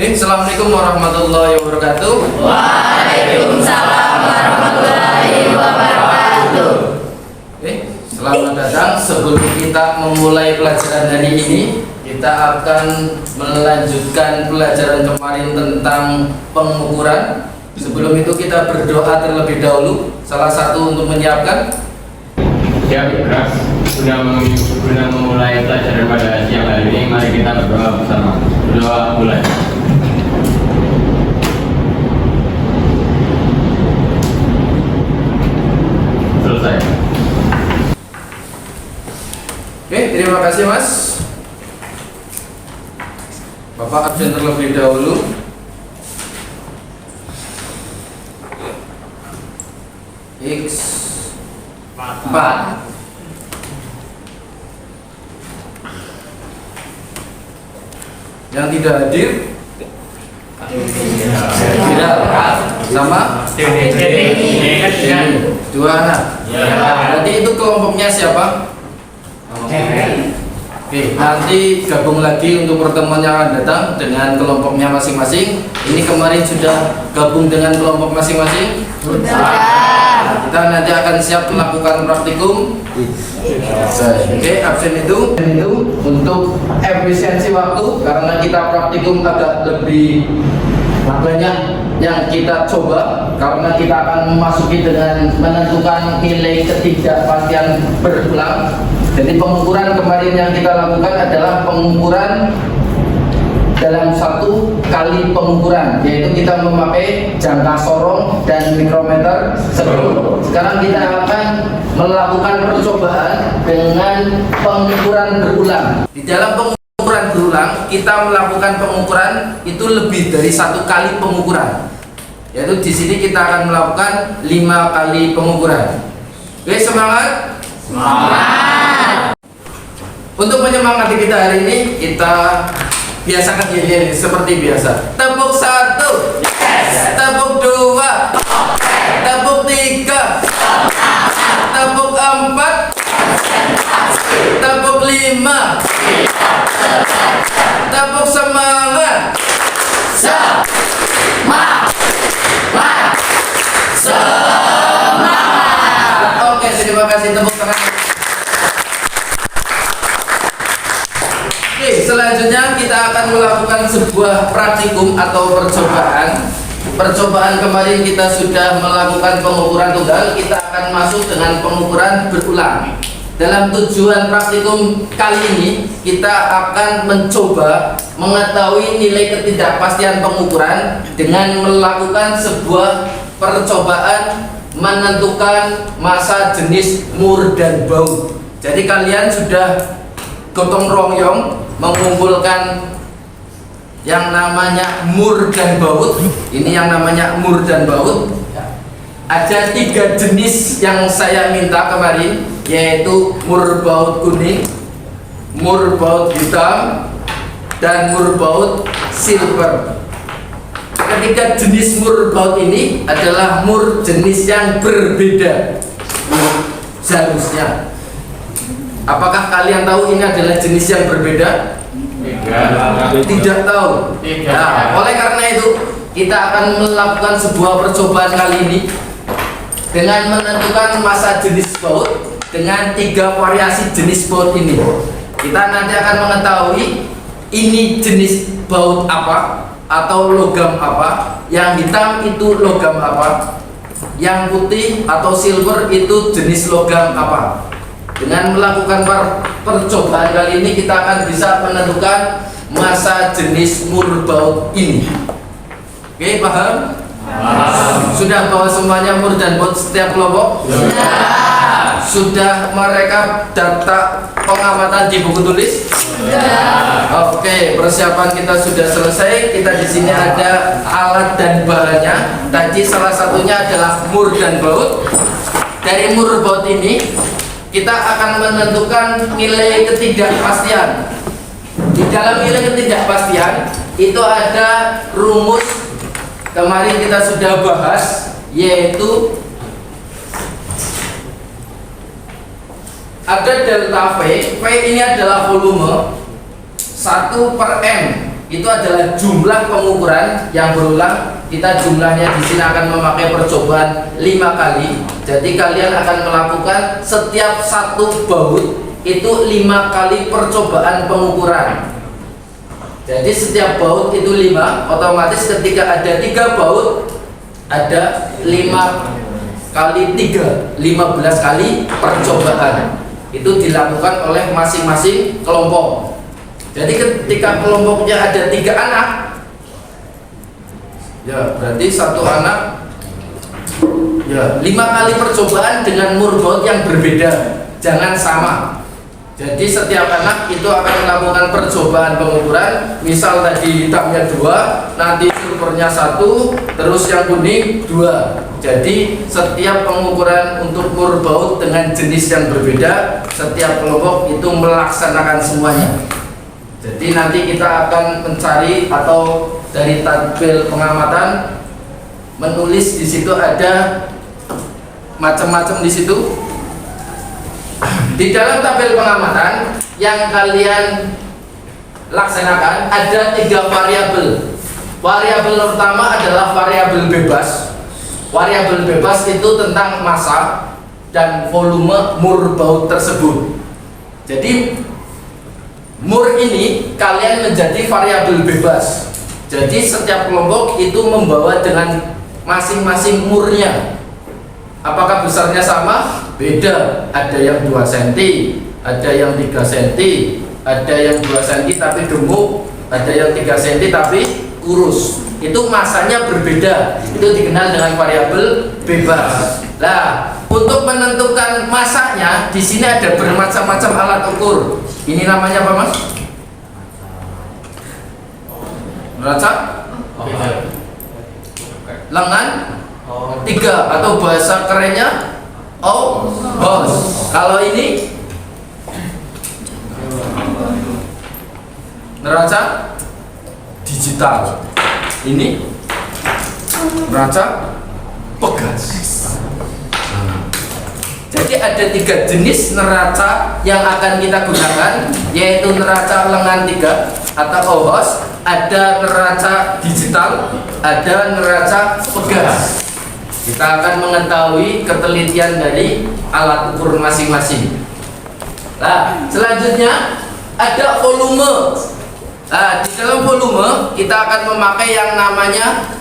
Assalamualaikum warahmatullahi wabarakatuh. Waalaikumsalam warahmatullahi wabarakatuh. Selamat datang. Sebelum kita memulai pelajaran hari ini, kita akan melanjutkan pelajaran kemarin tentang pengukuran. Sebelum itu kita berdoa terlebih dahulu. Salah satu untuk menyiapkan. Siap, keras. Sudah memulai pelajaran pada siang hari ini. Mari kita berdoa bersama. Berdoa mulai. Selesai. Oke, terima kasih Mas. Bapak absen terlebih dahulu. X 4. Yang tidak hadir tidak sama dua anak. Nanti itu kelompoknya siapa? Oke, nanti gabung lagi untuk pertemuan yang akan datang dengan kelompoknya masing-masing. Ini kemarin sudah gabung dengan kelompok masing-masing. Kita nanti akan siap melakukan praktikum. Oke, absen itu untuk efisiensi waktu, karena kita praktikum agak lebih banyak yang kita coba, karena kita akan memasuki dengan menentukan nilai ketidakpastian berulang. Jadi pengukuran kemarin yang kita lakukan adalah pengukuran dalam satu kali pengukuran, yaitu kita memakai jangka sorong dan mikrometer sektor. Sekarang kita akan melakukan percobaan dengan pengukuran berulang. Di dalam pengukuran berulang, kita melakukan pengukuran itu lebih dari satu kali pengukuran. Yaitu di sini kita akan melakukan 5 kali pengukuran. Oke, semangat? Semangat! Untuk menyemangati kita hari ini, kita biasakan diri seperti biasa. Tepuk 1, yes. Tepuk 2, okay. Tepuk 3, tepuk 4, tepuk 5, tepuk semangat. Semangat. Oke, terima kasih, tepuk tangan. Selanjutnya kita akan melakukan sebuah praktikum atau percobaan. Percobaan kemarin kita sudah melakukan pengukuran tunggal, kita akan masuk dengan pengukuran berulang. Dalam tujuan praktikum kali ini, kita akan mencoba mengetahui nilai ketidakpastian pengukuran dengan melakukan sebuah percobaan menentukan massa jenis mur dan baut. Jadi kalian sudah gotong royong mengumpulkan yang namanya mur dan baut. Ini yang namanya mur dan baut. Ada 3 jenis yang saya minta kemarin, yaitu mur baut kuning, mur baut hitam, dan mur baut silver. Ketiga jenis mur baut ini adalah mur jenis yang berbeda seharusnya. Apakah kalian tahu ini adalah jenis yang berbeda? Tidak tahu. Nah, oleh karena itu kita akan melakukan sebuah percobaan kali ini dengan menentukan massa jenis baut dengan 3 variasi jenis baut ini. Kita nanti akan mengetahui ini jenis baut apa atau logam apa, yang hitam itu logam apa, yang putih atau silver itu jenis logam apa. Dengan melakukan percobaan kali ini kita akan bisa menentukan massa jenis mur baut ini. Oke, paham? Sudah bawa semuanya mur dan baut setiap kelompok? Sudah mereka data pengamatan di buku tulis? Oke, persiapan kita sudah selesai. Kita di sini ada alat dan bahannya. Tadi salah satunya adalah mur dan baut. Dari mur baut ini kita akan menentukan nilai ketidakpastian. Di dalam nilai ketidakpastian itu ada rumus, kemarin kita sudah bahas, yaitu ada delta V. V ini adalah volume 1/M itu adalah jumlah pengukuran yang berulang. Kita jumlahnya di sini akan memakai percobaan 5 kali. Jadi kalian akan melakukan setiap satu baut itu 5 kali percobaan pengukuran. Jadi setiap baut itu 5, otomatis ketika ada 3 baut ada 5 kali 3, 15 kali percobaan. Itu dilakukan oleh masing-masing kelompok. Jadi ketika kelompoknya ada 3 anak, ya berarti satu anak ya 5 kali percobaan dengan murbaut yang berbeda, jangan sama. Jadi setiap anak itu akan melakukan percobaan pengukuran. Misal tadi hitamnya 2, nanti silvernya 1, terus yang kuning 2. Jadi setiap pengukuran untuk murbaut dengan jenis yang berbeda, setiap kelompok itu melaksanakan semuanya. Jadi nanti kita akan mencari atau dari tabel pengamatan menulis di situ ada macam-macam di situ. Di dalam tabel pengamatan yang kalian laksanakan ada 3 variabel. Variabel pertama adalah variabel bebas. Variabel bebas itu tentang massa dan volume murbaut tersebut. Jadi mur ini kalian menjadi variabel bebas. Jadi setiap kelompok itu membawa dengan masing-masing murnya. Apakah besarnya sama? Beda. Ada yang 2 cm, ada yang 3 cm, ada yang 2 cm tapi gemuk, ada yang 3 cm tapi kurus. Itu masanya berbeda. Itu dikenal dengan variabel bebas. Nah, untuk menentukan masanya di sini ada bermacam-macam alat ukur. Ini namanya apa, Mas? Neraca? Lengan? 3 atau bahasa kerennya bos. Kalau ini neraca digital. Ini neraca pegas. Jadi ada 3 jenis neraca yang akan kita gunakan, yaitu neraca lengan 3 atau ohos, ada neraca digital, ada neraca pegas. Kita akan mengetahui ketelitian dari alat ukur masing-masing. Nah, selanjutnya ada volume. Nah, di dalam volume kita akan memakai yang namanya,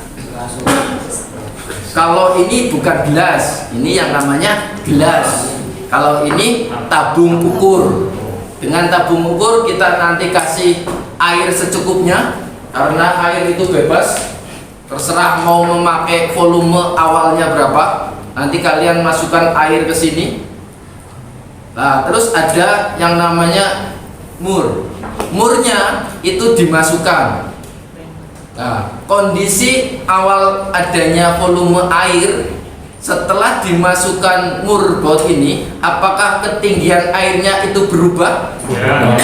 kalau ini bukan gelas, ini yang namanya gelas. Kalau ini tabung ukur. Dengan tabung ukur kita nanti kasih air secukupnya, karena air itu bebas. Terserah mau memakai volume awalnya berapa. Nanti kalian masukkan air ke sini. Nah, terus ada yang namanya mur. Murnya itu dimasukkan. Nah, kondisi awal adanya volume air setelah dimasukkan murbaut ini, apakah ketinggian airnya itu berubah? Ya.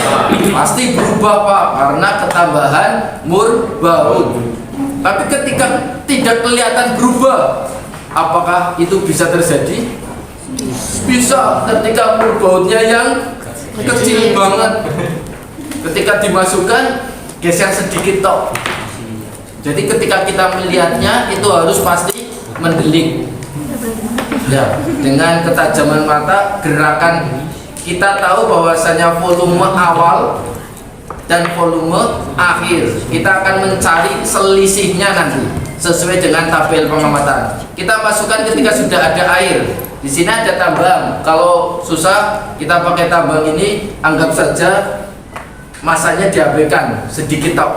Pasti berubah, Pak, karena ketambahan murbaut. Tapi ketika tidak kelihatan berubah, apakah itu bisa terjadi? Bisa, ketika murbautnya yang kecil banget. Ketika dimasukkan, geser sedikit tok. Jadi ketika kita melihatnya itu harus pasti mendelik. Ya, dengan ketajaman mata, gerakan kita tahu bahwasanya volume awal dan volume akhir. Kita akan mencari selisihnya nanti sesuai dengan tabel pengamatan. Kita masukkan ketika sudah ada air. Di sini ada tambang. Kalau susah kita pakai tambang ini, anggap saja masanya diabaikan sedikit tok.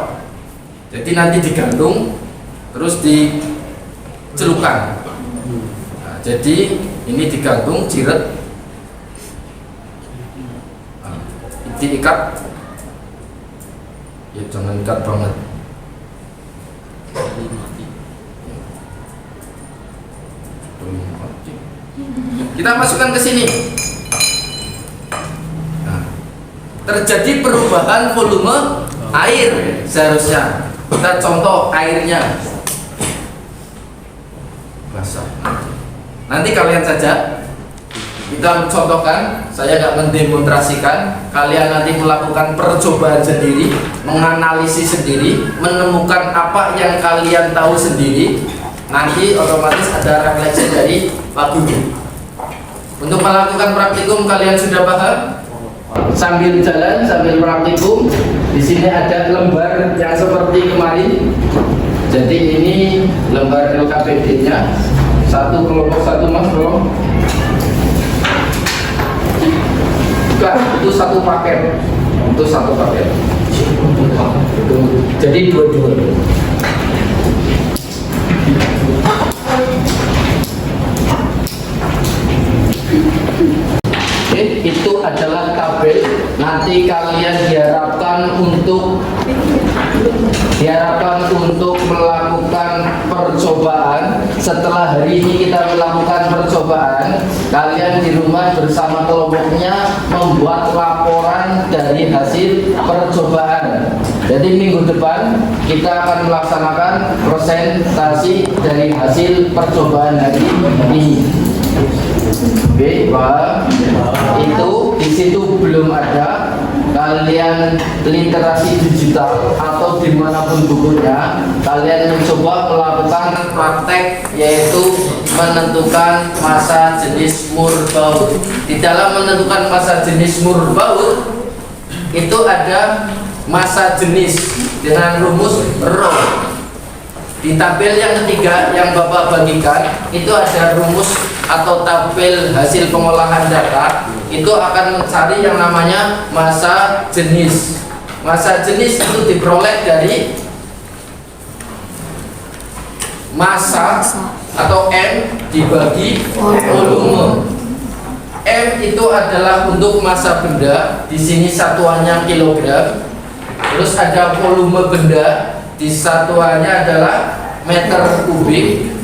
Jadi nanti digantung terus dicelupkan. Nah, jadi ini digantung jiret, diikat. Ya jangan ikat banget. Kita masukkan ke sini. Nah, terjadi perubahan volume air seharusnya. Kita contoh airnya basah. Nanti kalian saja kita contohkan, saya nggak mendemonstrasikan, kalian nanti melakukan percobaan sendiri, menganalisis sendiri, menemukan apa yang kalian tahu sendiri, nanti otomatis ada refleksi dari Pak Guru. Untuk melakukan praktikum kalian sudah paham? Sambil jalan, sambil praktikum, di sini ada lembar yang seperti kemarin. Jadi ini lembar LKPD-nya, satu kelompok satu mas bro. Bukan, itu satu paket, itu satu paket. Jadi dua-dua. Itu adalah tabel. Nanti kalian diharapkan untuk melakukan percobaan. Setelah hari ini kita melakukan percobaan, kalian di rumah bersama kelompoknya membuat laporan dari hasil percobaan. Jadi minggu depan kita akan melaksanakan presentasi dari hasil percobaan hari ini. Oke, Pak. Itu di situ belum ada. Kalian literasi digital atau dimanapun bukunya, kalian mencoba melakukan praktek, yaitu menentukan massa jenis mur baut. Di dalam menentukan massa jenis mur baut itu ada massa jenis dengan rumus rho. Di tabel yang ketiga yang Bapak bagikan itu ada rumus atau tabel hasil pengolahan data, itu akan mencari yang namanya massa jenis. Massa jenis itu diperoleh dari massa atau M dibagi volume. M itu adalah untuk massa benda, di sini satuannya kilogram. Terus ada volume benda, di satuannya adalah meter kubik.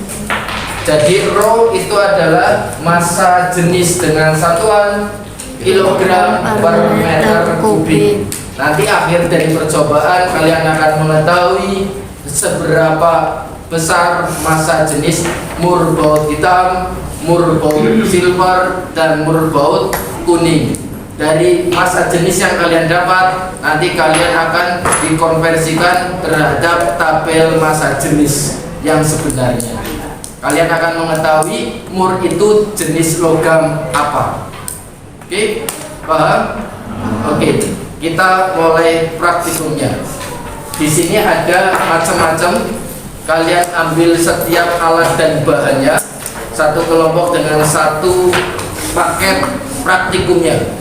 Jadi rho itu adalah massa jenis dengan satuan kilogram per meter kubik. Nanti akhir dari percobaan kalian akan mengetahui seberapa besar massa jenis mur baut hitam, mur baut silver, dan mur baut kuning. Dari massa jenis yang kalian dapat, nanti kalian akan dikonversikan terhadap tabel massa jenis yang sebenarnya. Kalian akan mengetahui mur itu jenis logam apa. Oke, paham? Oke, kita mulai praktikumnya. Di sini ada macam-macam. Kalian ambil setiap alat dan bahannya, satu kelompok dengan satu paket praktikumnya.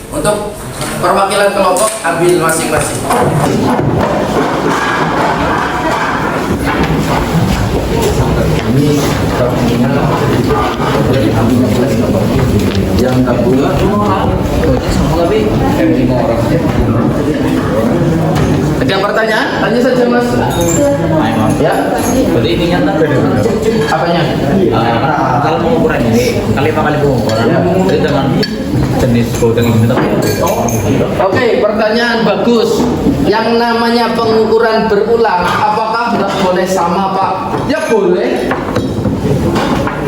Untuk perwakilan kelompok ambil masing-masing. Ini yang tabula ada pertanyaan? Tanya saja mas. Ya. Berarti ini nyata beda. Apanya? Kalau pengukuran ini kali pengukuran. Jadi dengan jenis baut yang ini. Oke, pertanyaan bagus. Yang namanya pengukuran berulang, apakah nggak boleh sama Pak? Ya boleh.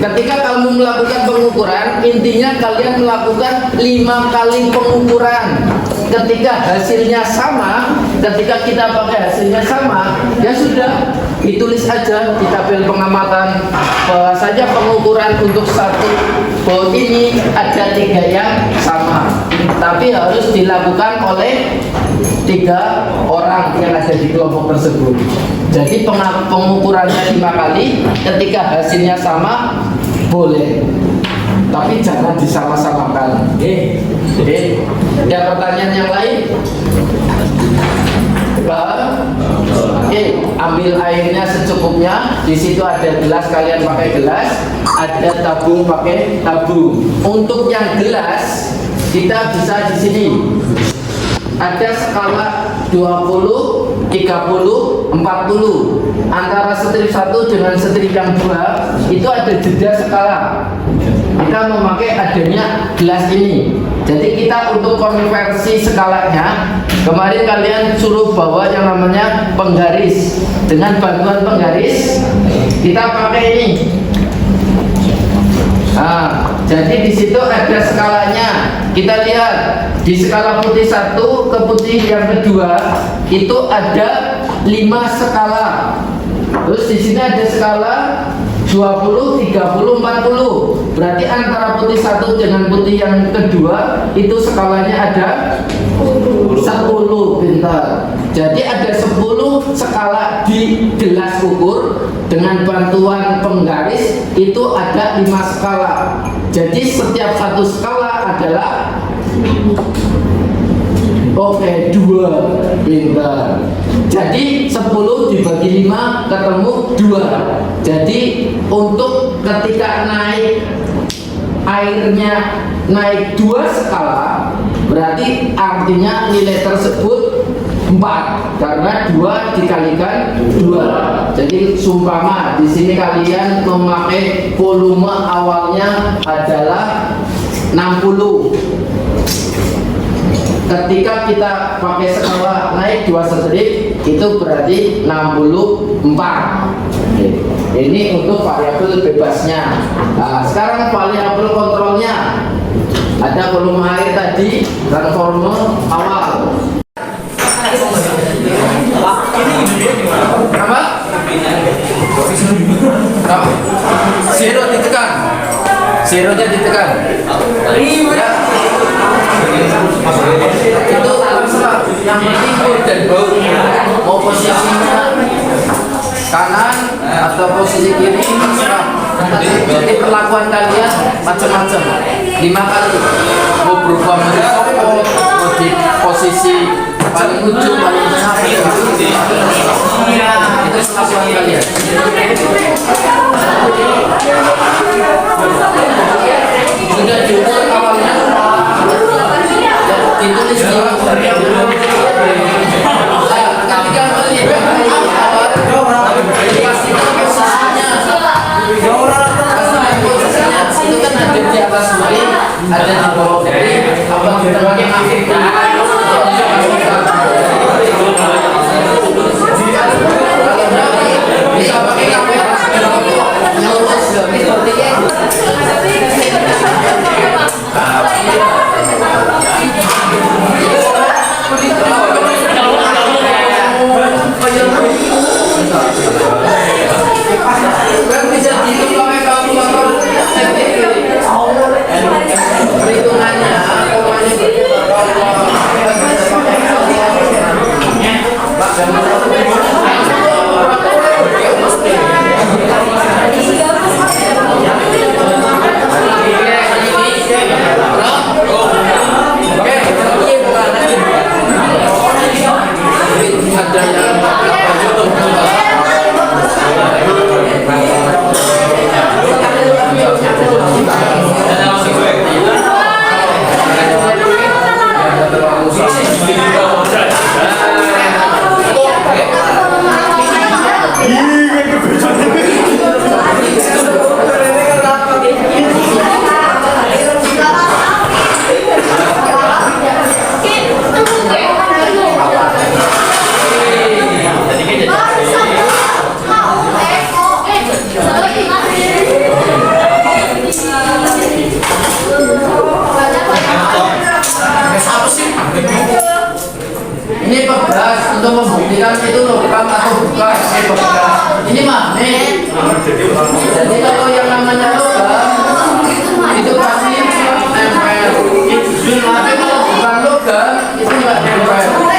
Ketika kamu melakukan pengukuran, intinya kalian melakukan 5 kali pengukuran. Ketika hasilnya sama, ketika kita pakai hasilnya sama, ya sudah, ditulis aja di tabel pengamatan bahwa saja pengukuran untuk satu baut ini ada 3 yang sama, tapi harus dilakukan oleh 3 orang yang ada di kelompok tersebut. Jadi pengukurannya 5 kali, ketika hasilnya sama boleh, tapi jangan disama-samakan. Oke. Ada pertanyaan yang lain? Oke, ambil airnya secukupnya. Di situ ada gelas, kalian pakai gelas. Ada tabung, pakai tabung. Untuk yang gelas, kita bisa di sini. Ada skala 20, 30, 40. Antara strip 1 dengan strip yang 2 itu ada jeda skala. Kita memakai adanya gelas ini. Jadi kita untuk konversi skalanya, kemarin kalian suruh bawa yang namanya penggaris. Dengan bantuan penggaris kita pakai ini. Nah, Jadi di situ ada skalanya. Kita lihat di skala putih 1 ke putih yang kedua itu ada 5 skala. Terus di sini ada skala 20, 30, 40. Berarti antara putih 1 dengan putih yang kedua itu skalanya ada 10. Pintar. Jadi ada 10 skala di gelas ukur. Dengan bantuan penggaris itu ada 5 skala. Jadi setiap satu skala adalah 2. Pintar. Jadi 10 dibagi 5 ketemu 2. Jadi untuk ketika naik airnya naik 2 skala, berarti artinya nilai tersebut 4 karena 2 dikalikan 2. Jadi sumpama di sini kalian memakai volume awalnya adalah 60. Ketika kita pakai skala naik 2 strip itu berarti 64. Ini untuk variabel bebasnya. Nah, sekarang variabel kontrolnya ada volume air tadi dan volume awal. Apa? Zero ditekan. Zeronya ditekan. Ya. Itu terserah. Yang penting full dan bau. Mau posisinya kanan atau posisi kiri terserah. Jadi perlakuan kalian macam-macam. 5 kali. Mau berubah menjadi mau di posisi paling ujung, paling tengah, itu perlakuan kalian. Sudah diukur awalnya. Ditulis di ketika melihat awal pastikan posisinya itu kan ada di atas buri, ada di bawah buri, apa kita pakai kaki bisa pakai kaki lurus seperti kan bisa dihitung pakai kalkulator perhitungannya ini pegas untuk membuktikan itu logam atau bukan. Ini pegas, ini magnet. Jadi kalau yang namanya logam itu pasti nempel. Tapi kalau bukan logam itu nggak nempel.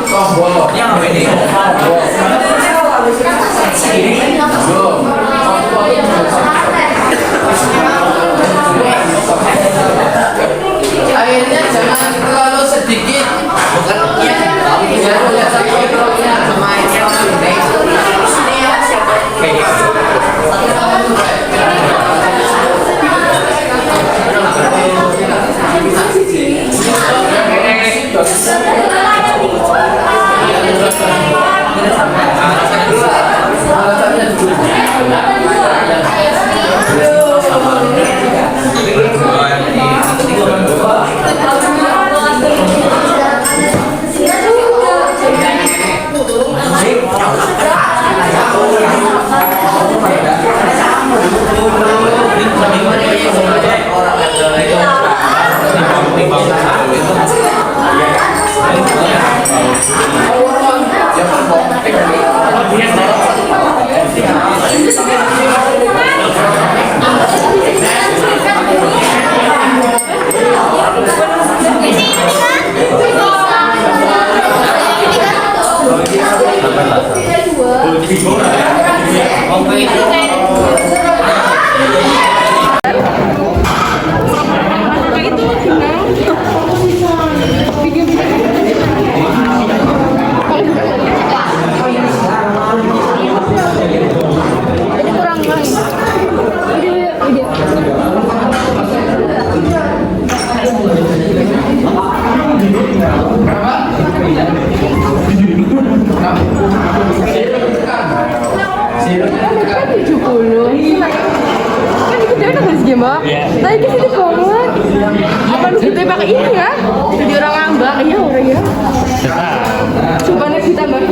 Tombol ya mbak? Tadi kesini banget. Apa lu gitu pakai ini ya? Jadi orang ngambak, iya orang ya. Coba nih kita baru.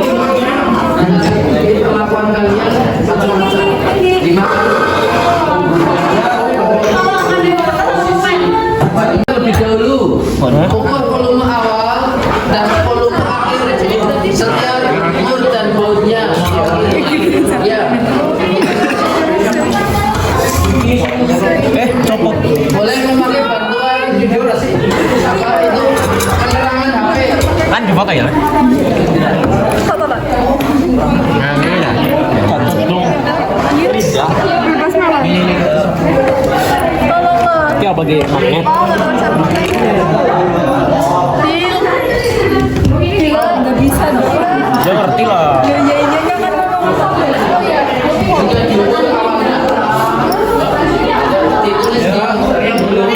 Jadi perlakuan kalian macam-macam. Lima. Lebih dahulu ukur volume awal dan volume akhir setiap umur dan bautnya. Ya. Copot. Boleh memakai bantuan apa itu penerangan HP. Kan di foto ya? Nah, ini ya. Bebas malam. Ini apa di magnet? Nggak bisa dong. Ya ngerti lah. Iya jangan ngomong. Sudah diukur awalnya. Ditulis di yang belum.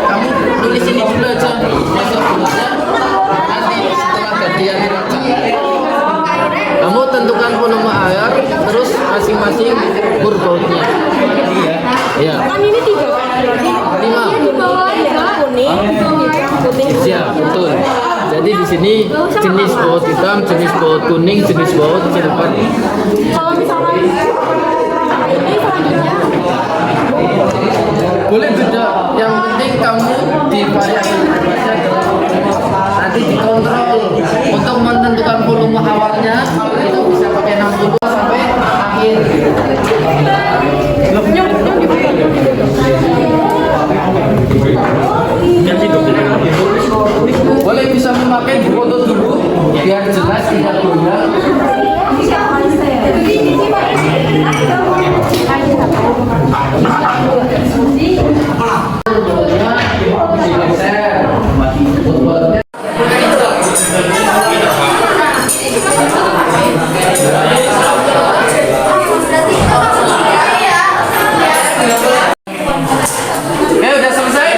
Kamu tulis ini dulu aja. Besok tulisnya. Nanti setelah gantian dirancang. Kamu tentukan volume air, terus masing-masing ukur bautnya. Iya. Kan ini 3 kan? 5. Di bawah ya kuning. Ya, betul. Jadi di sini jenis baut hitam, jenis baut kuning, jenis baut silver. Kalau misalnya ini selanjutnya Boleh beda. Yang penting kamu di variasi bebasnya nanti dikontrol untuk menentukan volume awalnya itu bisa pakai 60 sampai akhir. Boleh bisa memakai foto dulu biar jelas tidak goyang. Udah selesai?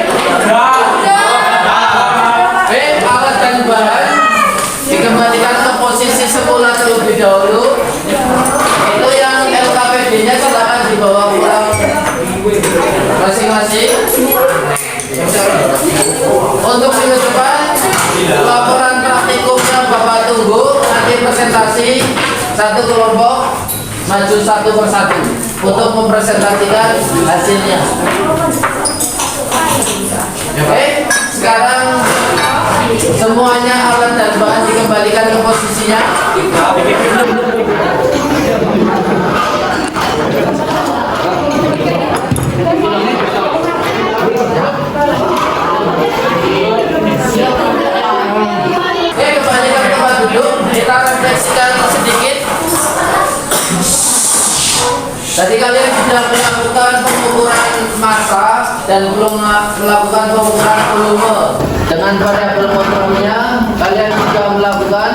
Alat dan bahan dikembalikan ke posisi semula terlebih dahulu. Itu yang LKPD-nya silakan dibawa pulang masing-masing. Untuk minggu depan laporan praktikumnya Bapak tunggu, nanti presentasi satu kelompok maju satu persatu untuk mempresentasikan hasilnya. Oke, sekarang semuanya alat dan bahan dikembalikan ke posisinya. Oke, kembalikan ke tempat duduk. Kita refleksikan sedikit. Tadi kalian sudah melakukan pengukuran massa dan belum melakukan pengukuran volume. Dengan variabel kontrolnya, kalian sudah melakukan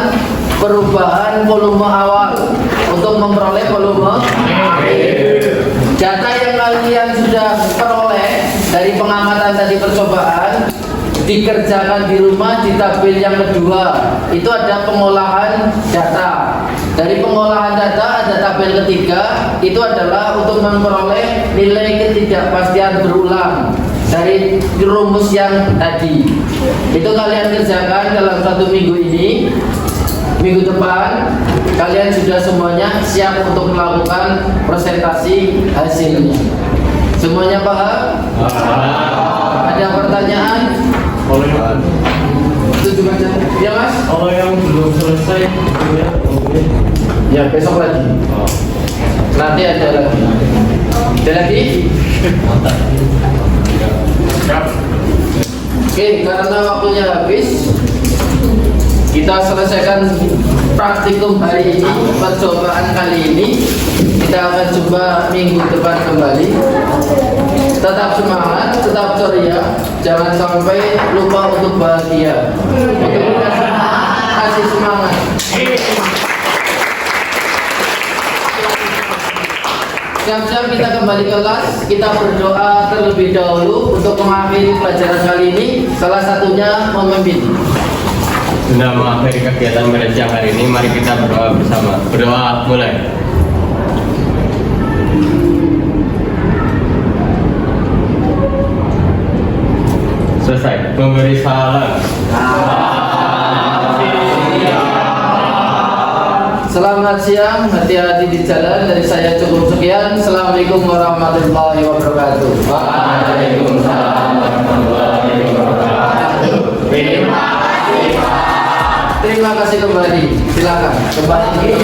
perubahan volume awal untuk memperoleh volume akhir. Data yang kalian sudah peroleh dari pengamatan tadi percobaan dikerjakan di rumah di tabel yang kedua. Itu ada pengolahan data. Dari pengolahan data ada tabel ketiga, itu adalah untuk memperoleh nilai ketidakpastian berulang dari rumus yang tadi. Itu kalian kerjakan dalam 1 minggu ini. Minggu depan kalian sudah semuanya siap untuk melakukan presentasi hasilnya. Semuanya paham? Ada pertanyaan? Itu juga ya mas? Kalau yang belum selesai Ya besok lagi. Nanti ada lagi. Ada lagi? Oke, karena waktunya habis, kita selesaikan praktikum hari ini, percobaan kali ini. Kita akan coba minggu depan kembali. Tetap semangat, tetap ceria, jangan sampai lupa untuk bahagia. Untuk kasih semangat. Siap-siap kita kembali kelas. Kita berdoa terlebih dahulu untuk mengakhiri pelajaran kali ini. Salah satunya memimpin. Sudah mengakhiri kegiatan pada siang hari ini, mari kita berdoa bersama. Berdoa mulai. Selesai. Memberi salam. Selamat siang, hati-hati di jalan. Dari saya cukup sekian. Assalamualaikum warahmatullahi wabarakatuh. Waalaikumsalam warahmatullahi wabarakatuh. Terima kasih kembali. Silakan kembali.